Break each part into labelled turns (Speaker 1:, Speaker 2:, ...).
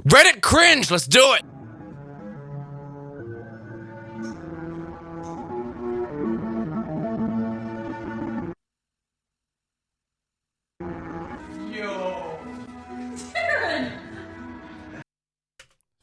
Speaker 1: Reddit cringe, let's do it!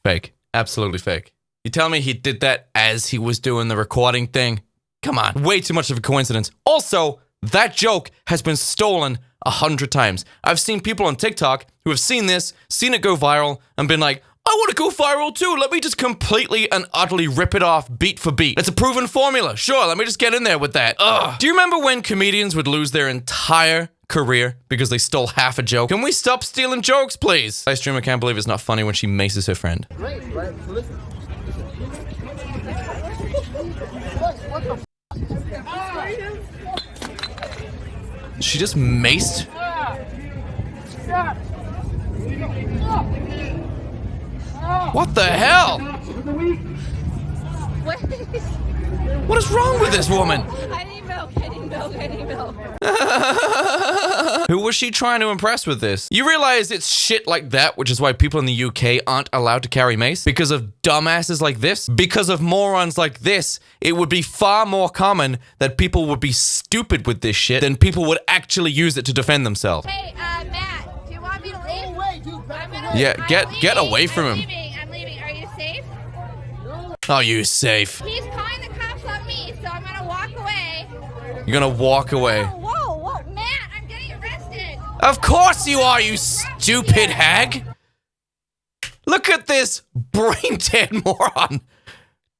Speaker 1: Fake. Absolutely fake. You tell me he did that as he was doing the recording thing? Come on. Way too much of a coincidence. Also, that joke has been stolen 100 times. I've seen people on TikTok who have seen this, seen it go viral, and been like, I want to go viral too. Let me just completely and utterly rip it off beat for beat. It's a proven formula. Sure, let me just get in there with that. Ugh. Do you remember when comedians would lose their entire career because they stole half a joke? Can we stop stealing jokes, please? Live streamer can't believe it's not funny when she maces her friend.
Speaker 2: Right, so listen. What the
Speaker 1: She just maced? What the hell? What is wrong with this woman?
Speaker 3: I need milk.
Speaker 1: Who was she trying to impress with this? You realize it's shit like that, which is why people in the UK aren't allowed to carry mace? Because of dumbasses like this? Because of morons like this, it would be far more common that people would be stupid with this shit than people would actually use it to defend themselves.
Speaker 3: Hey, Matt, do you want me to leave?
Speaker 2: Go away, dude.
Speaker 1: Yeah, get away from him.
Speaker 3: I'm leaving. Are you safe?
Speaker 1: Oh, you safe.
Speaker 3: He's calling the cops on me, so I'm gonna walk away.
Speaker 1: You're gonna walk away.
Speaker 3: Whoa, Matt, I'm getting arrested.
Speaker 1: Of course you are, you stupid hag! Look at this brain-dead moron!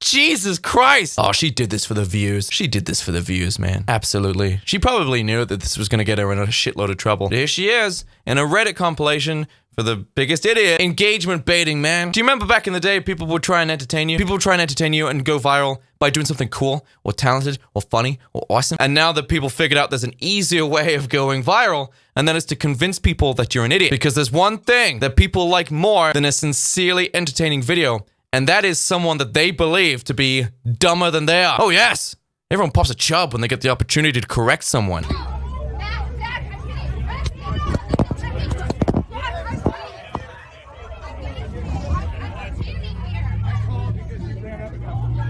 Speaker 1: Jesus Christ! Oh, she did this for the views. She did this for the views, man. Absolutely. She probably knew that this was gonna get her in a shitload of trouble. Here she is, in a Reddit compilation for the biggest idiot. Engagement baiting, man. Do you remember back in the day, people would try and entertain you? People would try and entertain you and go viral by doing something cool, or talented, or funny, or awesome. And now that people figured out there's an easier way of going viral, and that is to convince people that you're an idiot. Because there's one thing that people like more than a sincerely entertaining video, and that is someone that they believe to be dumber than they are. Oh yes! Everyone pops a chub when they get the opportunity to correct someone.
Speaker 3: Matt, Zach, I'm getting arrested.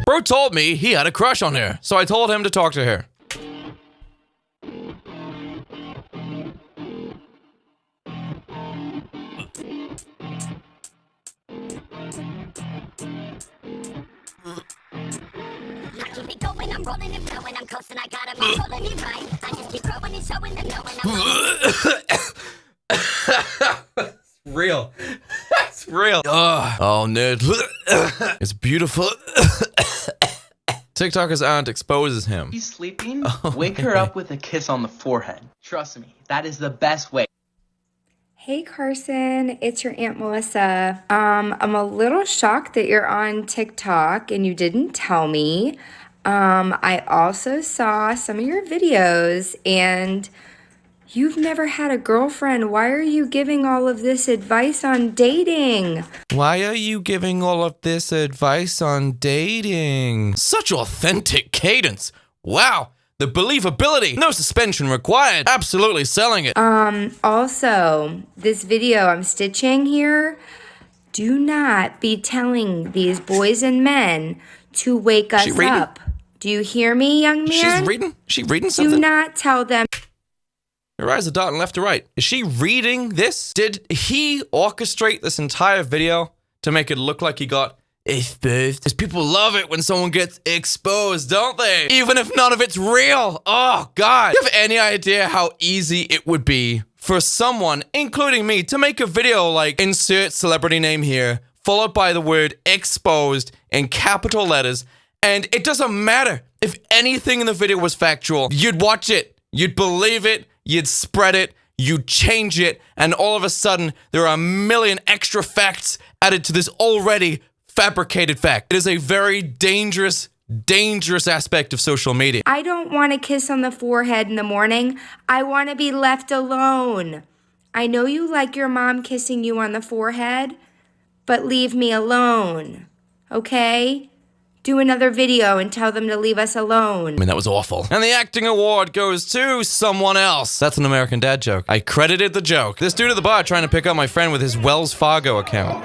Speaker 1: Bro told me he had a crush on her, so I told him to talk to her.
Speaker 4: I'm rolling and blowing, I'm coasting, I got 'em, I'm rolling it right. I just keep growing and showing them knowing
Speaker 1: It's real. It's real. Oh, nerd. It's beautiful. TikTokers aren't exposes him.
Speaker 5: She's sleeping, wake her up with a kiss on the forehead. Trust me, that is the best way.
Speaker 6: Hey Carson, it's your Aunt Melissa. I'm a little shocked that you're on TikTok and you didn't tell me. I also saw some of your videos and you've never had a girlfriend. Why are you giving all of this advice on dating?
Speaker 1: Why are you giving all of this advice on dating? Such authentic cadence. Wow. The believability. No suspension required. Absolutely selling it.
Speaker 6: Also, this video I'm stitching here, do not be telling these boys and men to wake us up. Do you hear me, young man?
Speaker 1: She's reading? She reading something?
Speaker 6: Do not tell them.
Speaker 1: Her eyes are darting left to right. Is she reading this? Did he orchestrate this entire video to make it look like he got exposed? Because people love it when someone gets exposed, don't they? Even if none of it's real. Oh, God. Do you have any idea how easy it would be for someone, including me, to make a video like insert celebrity name here, followed by the word exposed in capital letters, and it doesn't matter if anything in the video was factual. You'd watch it, you'd believe it, you'd spread it, you'd change it, and all of a sudden, there are a million extra facts added to this already fabricated fact. It is a very dangerous aspect of social media.
Speaker 6: I don't want a kiss on the forehead in the morning. I want to be left alone. I know you like your mom kissing you on the forehead, but leave me alone, okay? do another video and tell them to leave us alone.
Speaker 1: I mean, that was awful. And the acting award goes to someone else. That's an American Dad joke. I credited the joke. This dude at the bar trying to pick up my friend with his Wells Fargo account.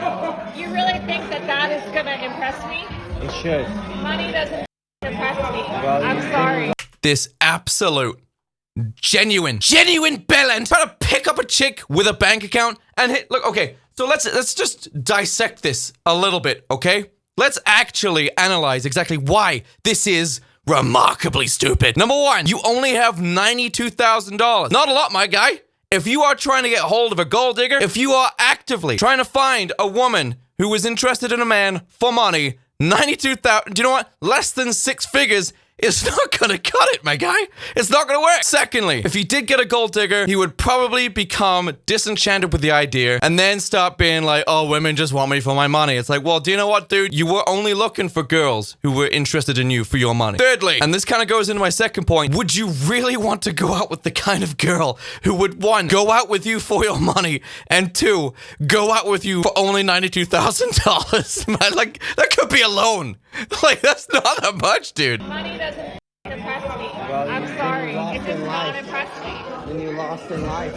Speaker 7: You really think that that is going to impress me?
Speaker 2: It should.
Speaker 7: Money doesn't impress me.
Speaker 2: Well,
Speaker 7: I'm sorry.
Speaker 1: This absolute, genuine bellend trying to pick up a chick with a bank account and hit. Look, okay, so let's just dissect this a little bit, okay? Let's actually analyze exactly why this is remarkably stupid. Number one, you only have $92,000. Not a lot, my guy. If you are trying to get hold of a gold digger, if you are actively trying to find a woman who is interested in a man for money, 92,000, do you know what? Less than 6 figures is not gonna cut it, my guy. It's not gonna work. Secondly, if he did get a gold digger, he would probably become disenchanted with the idea and then start being like, oh, women just want me for my money. It's like, well, do you know what, dude? You were only looking for girls who were interested in you for your money. Thirdly, and this kind of goes into my second point, would you really want to go out with the kind of girl who would, one, go out with you for your money, and two, go out with you for only $92,000? Man, like, that could be a loan. Like, that's not that much, dude.
Speaker 7: Money doesn't impress me.
Speaker 2: Well,
Speaker 7: I'm
Speaker 2: then
Speaker 7: sorry.
Speaker 2: you lost
Speaker 7: It does
Speaker 2: in
Speaker 7: not
Speaker 2: life.
Speaker 7: impress me.
Speaker 2: Then you lost in life.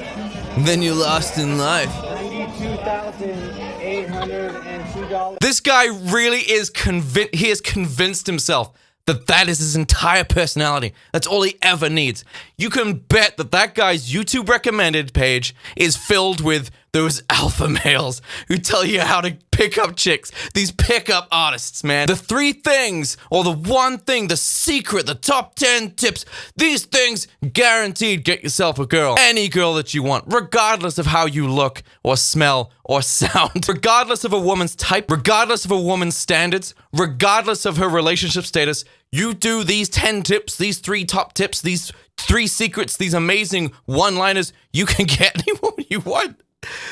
Speaker 1: Then you lost in life.
Speaker 2: $92,802.
Speaker 1: This guy really is convinced. He has convinced himself that that is his entire personality. That's all he ever needs. You can bet that that guy's YouTube recommended page is filled with those alpha males who tell you how to pick up chicks. These pickup artists, man. The 3 things, or the one thing, the secret, the top 10 tips. These things guaranteed get yourself a girl. Any girl that you want, regardless of how you look or smell or sound. Regardless of a woman's type, regardless of a woman's standards, regardless of her relationship status, you do these 10 tips, these 3 top tips, these 3 secrets, these amazing one-liners, you can get any woman you want.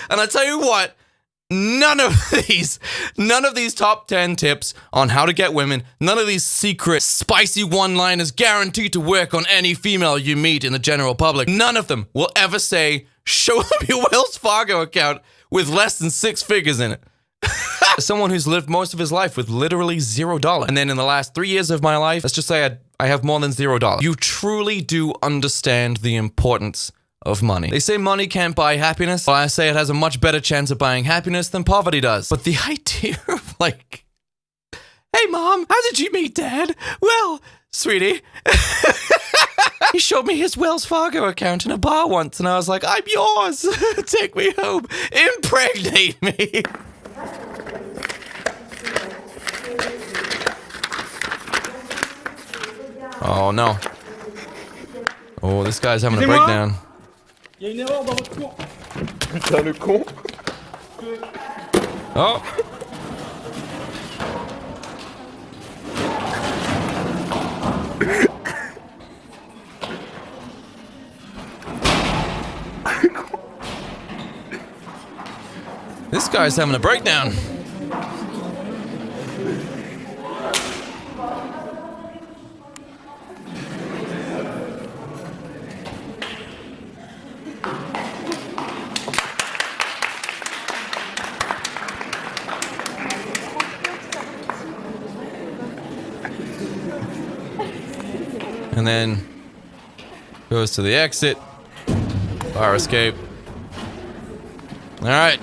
Speaker 1: And I tell you what, none of these top 10 tips on how to get women, none of these secret, spicy one-liners guaranteed to work on any female you meet in the general public. None of them will ever say, show them your Wells Fargo account with less than 6 figures in it. Someone who's lived most of his life with literally $0. And then in the last 3 years of my life, let's just say I have more than $0. You truly do understand the importance of money. They say money can't buy happiness. Well, I say it has a much better chance of buying happiness than poverty does. But the idea of like, hey mom, how did you meet dad? Well, sweetie, he showed me his Wells Fargo account in a bar once and I was like, I'm yours. Take me home. Impregnate me. Oh no. Oh, this guy's having a breakdown.
Speaker 2: Il y a une erreur dans votre cours. Putain, le con.
Speaker 1: Oh. This guy's having a breakdown. And then goes to the exit. Fire escape. All right.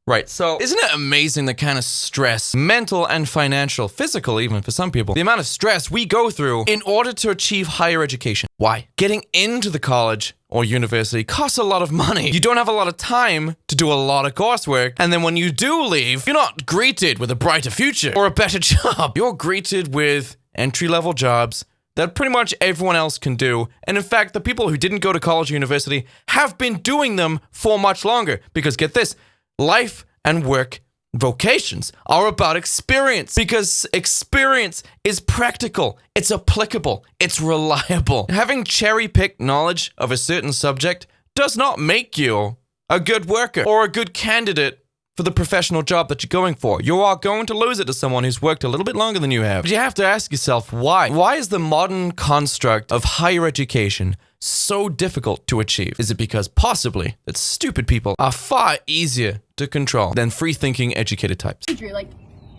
Speaker 1: Right, so isn't it amazing the kind of stress, mental and financial, physical even for some people, the amount of stress we go through in order to achieve higher education? Why? Getting into the college or university costs a lot of money. You don't have a lot of time to do a lot of coursework, and then when you do leave, you're not greeted with a brighter future or a better job. You're greeted with entry-level jobs that pretty much everyone else can do. And in fact, the people who didn't go to college or university have been doing them for much longer. Because get this, life and work vocations are about experience. Because experience is practical, it's applicable, it's reliable. Having cherry-picked knowledge of a certain subject does not make you a good worker or a good candidate for the professional job that you're going for. You are going to lose it to someone who's worked a little bit longer than you have. But you have to ask yourself, why? Why is the modern construct of higher education so difficult to achieve? Is it because possibly that stupid people are far easier to control than free-thinking, educated types?
Speaker 8: Like,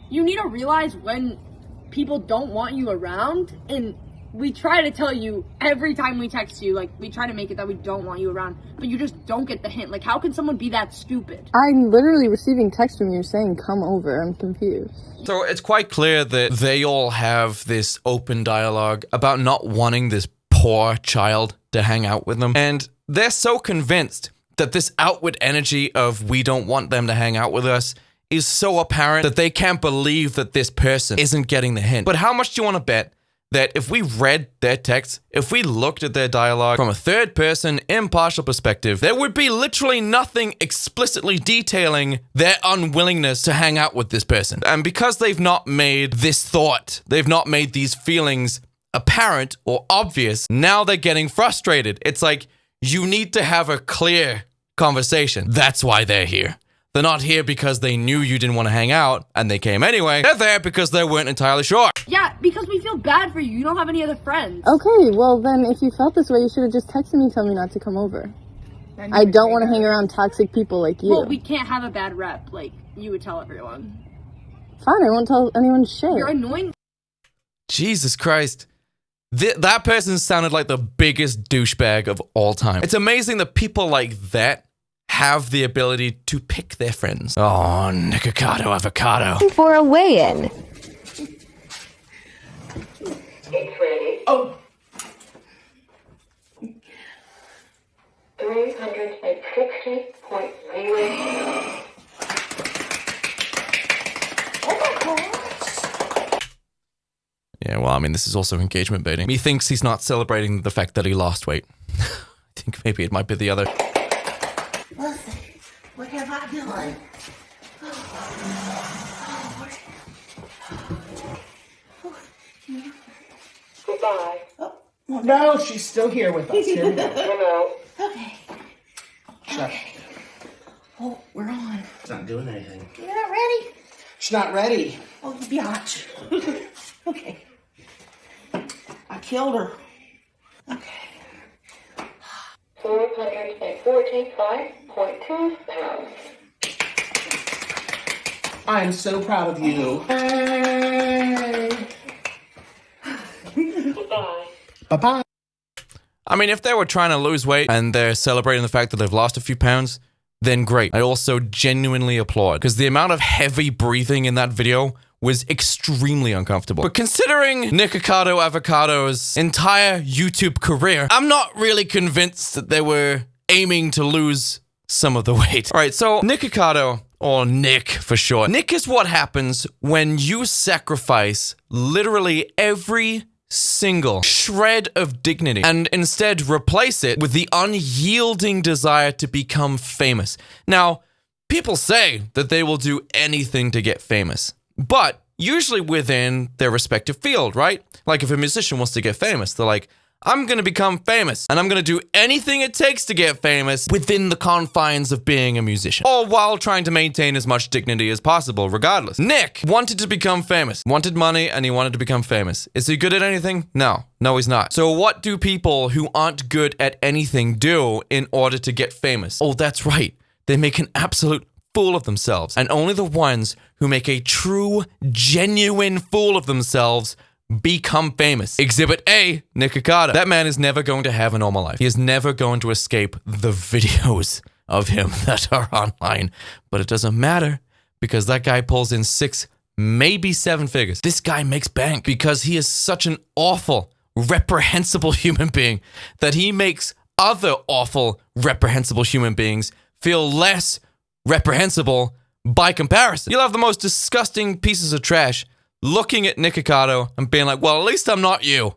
Speaker 8: you need to realize when people don't want you around, and we try to tell you every time we text you, like, we try to make it that we don't want you around, but you just don't get the hint. Like, how can someone be that stupid?
Speaker 9: I'm literally receiving text from you saying, come over. I'm confused.
Speaker 1: So it's quite clear that they all have this open dialogue about not wanting this poor child to hang out with them. And they're so convinced that this outward energy of we don't want them to hang out with us is so apparent that they can't believe that this person isn't getting the hint. But how much do you want to bet that if we read their text, if we looked at their dialogue from a third-person, impartial perspective, there would be literally nothing explicitly detailing their unwillingness to hang out with this person. And because they've not made this thought, they've not made these feelings apparent or obvious, now they're getting frustrated. It's like, you need to have a clear conversation. That's why they're here. They're not here because they knew you didn't want to hang out and they came anyway. They're there because they weren't entirely sure.
Speaker 8: Yeah, because we feel bad for you. You don't have any other friends.
Speaker 9: Okay, well then if you felt this way, you should have just texted me telling me not to come over. I don't want to hang around toxic people like you.
Speaker 8: Well, we can't have a bad rep like you would tell everyone.
Speaker 9: Fine, I won't tell anyone shit.
Speaker 8: You're annoying.
Speaker 1: Jesus Christ. That person sounded like the biggest douchebag of all time. It's amazing that people like that have the ability to pick their friends. Oh, Avocado, Avocado.
Speaker 6: For a weigh-in.
Speaker 10: It's ready. Oh. 360.0.
Speaker 1: Yeah, well, I mean, this is also engagement baiting. He thinks he's not celebrating the fact that he lost weight. I think maybe it might be the other.
Speaker 10: Listen, what have I done? Goodbye. Oh, no, she's still here with us. Here we go. Okay. Shut. Oh, we're on. It's not doing anything. You're not ready? She's not ready. Oh, you biatch. Okay. I killed her. Okay. 445.2 pounds. I am so proud of you. Goodbye. Bye-bye.
Speaker 1: I mean, if they were trying to lose weight and they're celebrating the fact that they've lost a few pounds, then great. I also genuinely applaud, because the amount of heavy breathing in that video was extremely uncomfortable. But considering Avocado's entire YouTube career, I'm not really convinced that they were aiming to lose some of the weight. All right, so Avocado, or Nick for short. Nick is what happens when you sacrifice literally every single shred of dignity and instead replace it with the unyielding desire to become famous. Now, people say that they will do anything to get famous, but usually within their respective field, right? Like if a musician wants to get famous, they're like, I'm going to become famous and I'm going to do anything it takes to get famous within the confines of being a musician, or while trying to maintain as much dignity as possible regardless. Nick wanted to become famous, wanted money, and he wanted to become famous. Is he good at anything? No, he's not. So what do people who aren't good at anything do in order to get famous? Oh, that's right. They make an absolute fool of themselves, and only the ones who make a true, genuine fool of themselves become famous. Exhibit A, Avocado. That man is never going to have a normal life. He is never going to escape the videos of him that are online. But it doesn't matter, because that guy pulls in 6, maybe 7 figures. This guy makes bank because he is such an awful, reprehensible human being that he makes other awful, reprehensible human beings feel less reprehensible by comparison. You'll have the most disgusting pieces of trash looking at Avocado and being like, well, at least I'm not you.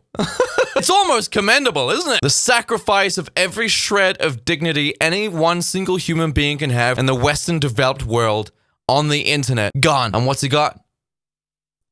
Speaker 1: It's almost commendable, isn't it? The sacrifice of every shred of dignity any one single human being can have in the Western developed world on the internet. Gone. And what's he got?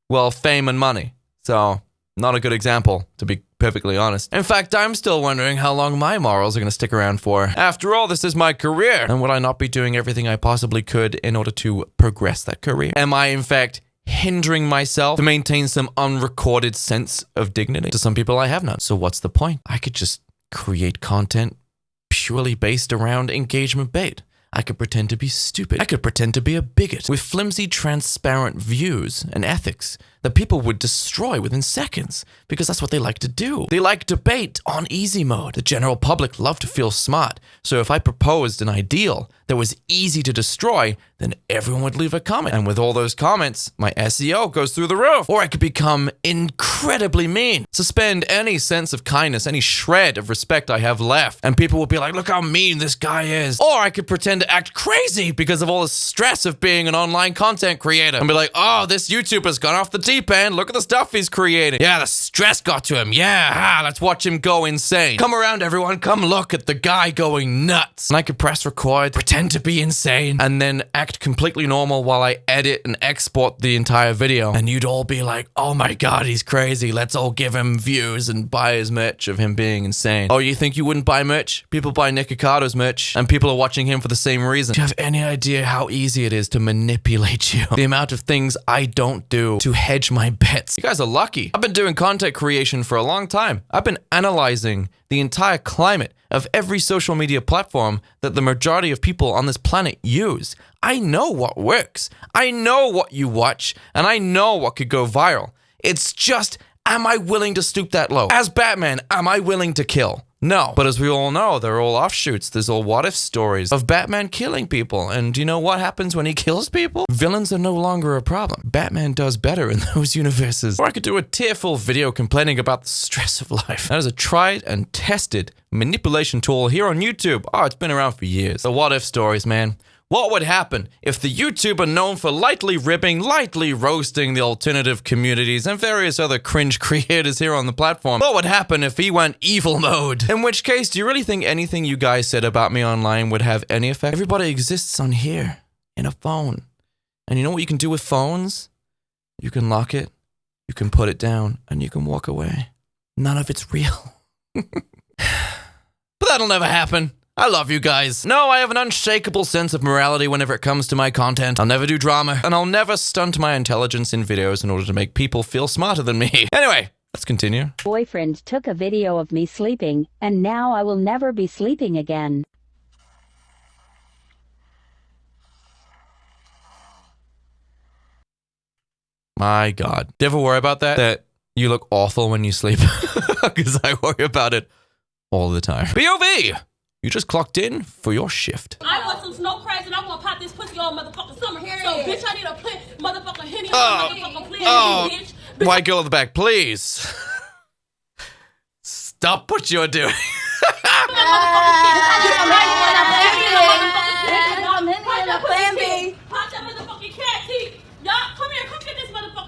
Speaker 1: Well, fame and money. So, not a good example, to be perfectly honest. In fact, I'm still wondering how long my morals are going to stick around for. After all, this is my career. And would I not be doing everything I possibly could in order to progress that career? Am I, in fact, hindering myself to maintain some unrecorded sense of dignity? To some people, I have none. So what's the point? I could just create content purely based around engagement bait. I could pretend to be stupid. I could pretend to be a bigot with flimsy, transparent views and ethics that people would destroy within seconds because that's what they like to do. They like debate on easy mode. The general public love to feel smart. So if I proposed an ideal that was easy to destroy, then everyone would leave a comment. And with all those comments, my SEO goes through the roof. Or I could become incredibly mean, suspend any sense of kindness, any shred of respect I have left. And people would be like, look how mean this guy is. Or I could pretend to act crazy because of all the stress of being an online content creator and be like, oh, this YouTuber's gone off the deep end. Look at the stuff he's creating. Yeah, the stress got to him. Yeah, let's watch him go insane. Come around, everyone. Come look at the guy going nuts. And I could press record, pretend to be insane, and then act completely normal while I edit and export the entire video. And you'd all be like, oh my God, he's crazy. Let's all give him views and buy his merch of him being insane. Oh, you think you wouldn't buy merch? People buy Avocado's merch, and people are watching him for the same reason. Do you have any idea how easy it is to manipulate you? The amount of things I don't do to hedge my bets. You guys are lucky. I've been doing content creation for a long time. I've been analyzing the entire climate of every social media platform that the majority of people on this planet use. I know what works. I know what you watch, and I know what could go viral. It's just, am I willing to stoop that low? As Batman, am I willing to kill? No. But as we all know, they're all offshoots. There's all what-if stories of Batman killing people. And do you know what happens when he kills people? Villains are no longer a problem. Batman does better in those universes. Or I could do a tearful video complaining about the stress of life. That is a tried and tested manipulation tool here on YouTube. Oh, it's been around for years. The what-if stories, man. What would happen if the YouTuber known for lightly ribbing, lightly roasting the alternative communities and various other cringe creators here on the platform? What would happen if he went evil mode? In which case, do you really think anything you guys said about me online would have any effect? Everybody exists on here, in a phone. And you know what you can do with phones? You can lock it, you can put it down, and you can walk away. None of it's real. But that'll never happen. I love you guys. No, I have an unshakable sense of morality whenever it comes to my content. I'll never do drama, and I'll never stunt my intelligence in videos in order to make people feel smarter than me. Anyway, let's continue.
Speaker 11: Boyfriend took a video of me sleeping, and now I will never be sleeping again.
Speaker 1: My God. Do you ever worry about that? That you look awful when you sleep? Because I worry about it all the time. POV! You just clocked in for your shift.
Speaker 12: I want some snow crabs and I want to pop this pussy all motherfucking summer. So, bitch, I need a motherfucking Henny on motherfucking bitch.
Speaker 1: White girl in the back, please. Stop what you're doing.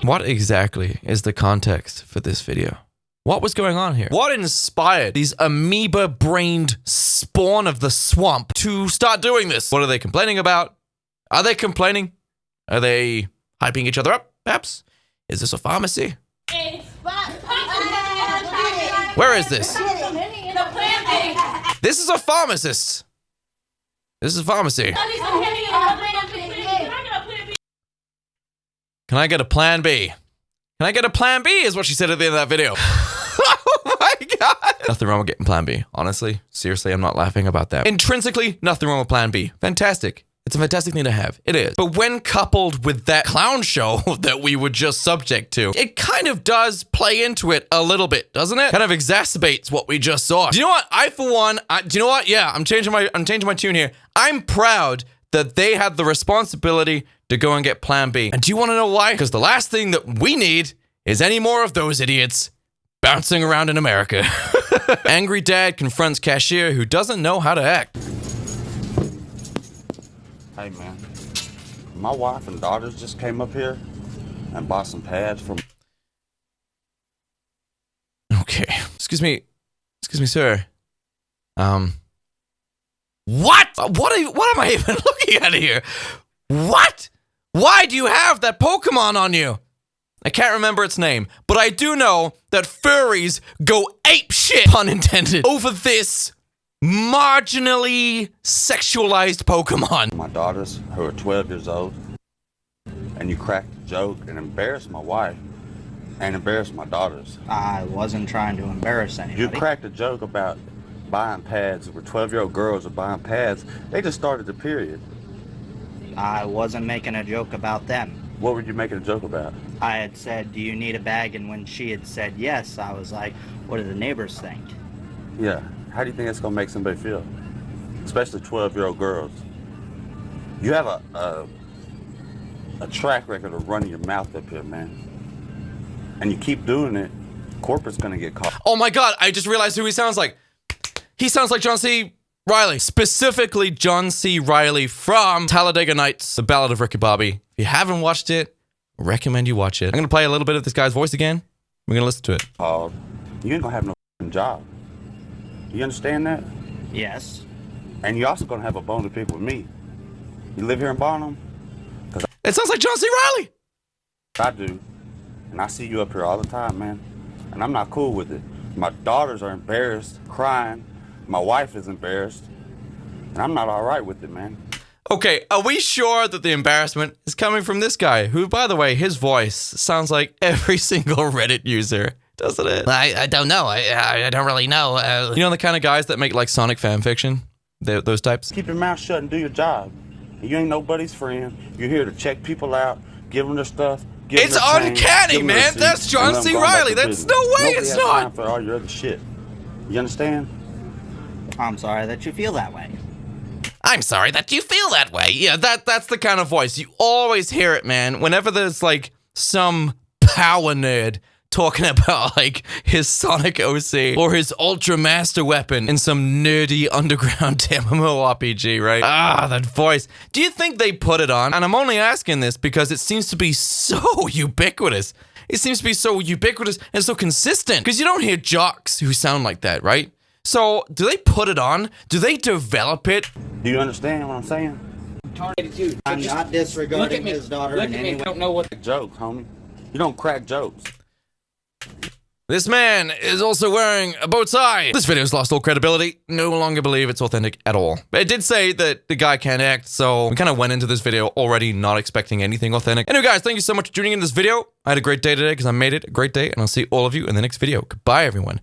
Speaker 1: What exactly is the context for this video? What was going on here? What inspired these amoeba-brained spawn of the swamp to start doing this? What are they complaining about? Are they complaining? Are they hyping each other up, perhaps? Is this a pharmacy? Where is this? This is a pharmacist. This is a pharmacy. Can I get a plan B? Can I get a plan B is what she said at the end of that video. Oh my God. Nothing wrong with getting plan B. Honestly, seriously, I'm not laughing about that. Intrinsically, nothing wrong with plan B. Fantastic. It's a fantastic thing to have. It is. But when coupled with that clown show that we were just subject to, it kind of does play into it a little bit, doesn't it? Kind of exacerbates what we just saw. Do you know what? I, for one, do you know what? Yeah, I'm changing my tune here. I'm proud that they had the responsibility to go and get plan B. And do you want to know why? Because the last thing that we need is any more of those idiots bouncing around in America. Angry dad confronts cashier who doesn't know how to act.
Speaker 13: Hey man, my wife and daughters just came up here and bought some pads from...
Speaker 1: Okay, excuse me, sir. What? What am I even looking at here? What? Why do you have that Pokemon on you? I can't remember its name, but I do know that furries go apeshit, pun intended, over this marginally sexualized Pokemon.
Speaker 13: My daughters, who are 12 years old, and you cracked a joke and embarrassed my wife and embarrassed my daughters.
Speaker 14: I wasn't trying to embarrass anybody.
Speaker 13: You cracked a joke about buying pads, where 12-year-old girls are buying pads, they just started the period.
Speaker 14: I wasn't making a joke about them.
Speaker 13: What were you making a joke about?
Speaker 14: I had said, do you need a bag? And when she had said yes, I was like, what do the neighbors think?
Speaker 13: Yeah, how do you think that's gonna make somebody feel? Especially 12-year-old girls. You have a track record of running your mouth up here, man. And you keep doing it, corporate's gonna get caught.
Speaker 1: Oh my God, I just realized who he sounds like. He sounds like John C. Reilly. Specifically John C. Reilly from Talladega Nights, The Ballad of Ricky Bobby. If you haven't watched it, I recommend you watch it. I'm gonna play a little bit of this guy's voice again. We're gonna listen to it.
Speaker 13: You ain't gonna have no job. You understand that?
Speaker 14: Yes.
Speaker 13: And you're also gonna have a bone to pick with me. You live here in Bonham?
Speaker 1: It sounds like John C. Reilly.
Speaker 13: I do. And I see you up here all the time, man. And I'm not cool with it. My daughters are embarrassed, crying. My wife is embarrassed. And I'm not all right with it, man.
Speaker 1: Okay, are we sure that the embarrassment is coming from this guy? Who, by the way, his voice sounds like every single Reddit user, doesn't it?
Speaker 15: I don't know. I don't really know.
Speaker 1: You know the kind of guys that make like Sonic fan fiction? Those types?
Speaker 13: Keep your mouth shut and do your job. You ain't nobody's friend. You're here to check people out, give them their stuff.
Speaker 1: It's uncanny, man. That's John C. Reilly. That's no way it's not.
Speaker 13: Time for all your other shit. You understand?
Speaker 14: I'm sorry that you feel that way.
Speaker 15: I'm sorry that you feel that way.
Speaker 1: Yeah, that's the kind of voice. You always hear it, man. Whenever there's like some power nerd talking about like his Sonic OC or his Ultra Master Weapon in some nerdy underground MMORPG, right? Ah, that voice. Do you think they put it on? And I'm only asking this because it seems to be so ubiquitous. It seems to be so ubiquitous and so consistent. Because you don't hear jocks who sound like that, right? So, do they put it on? Do they develop it?
Speaker 13: Do you understand what I'm saying?
Speaker 14: I'm not disregarding his daughter in any way.
Speaker 13: I don't know what the joke, homie. You don't crack jokes.
Speaker 1: This man is also wearing a bow tie. This video's lost all credibility. No longer believe it's authentic at all. But it did say that the guy can't act, so we kind of went into this video already not expecting anything authentic. Anyway, guys, thank you so much for tuning in this video. I had a great day today because I made it a great day, and I'll see all of you in the next video. Goodbye, everyone.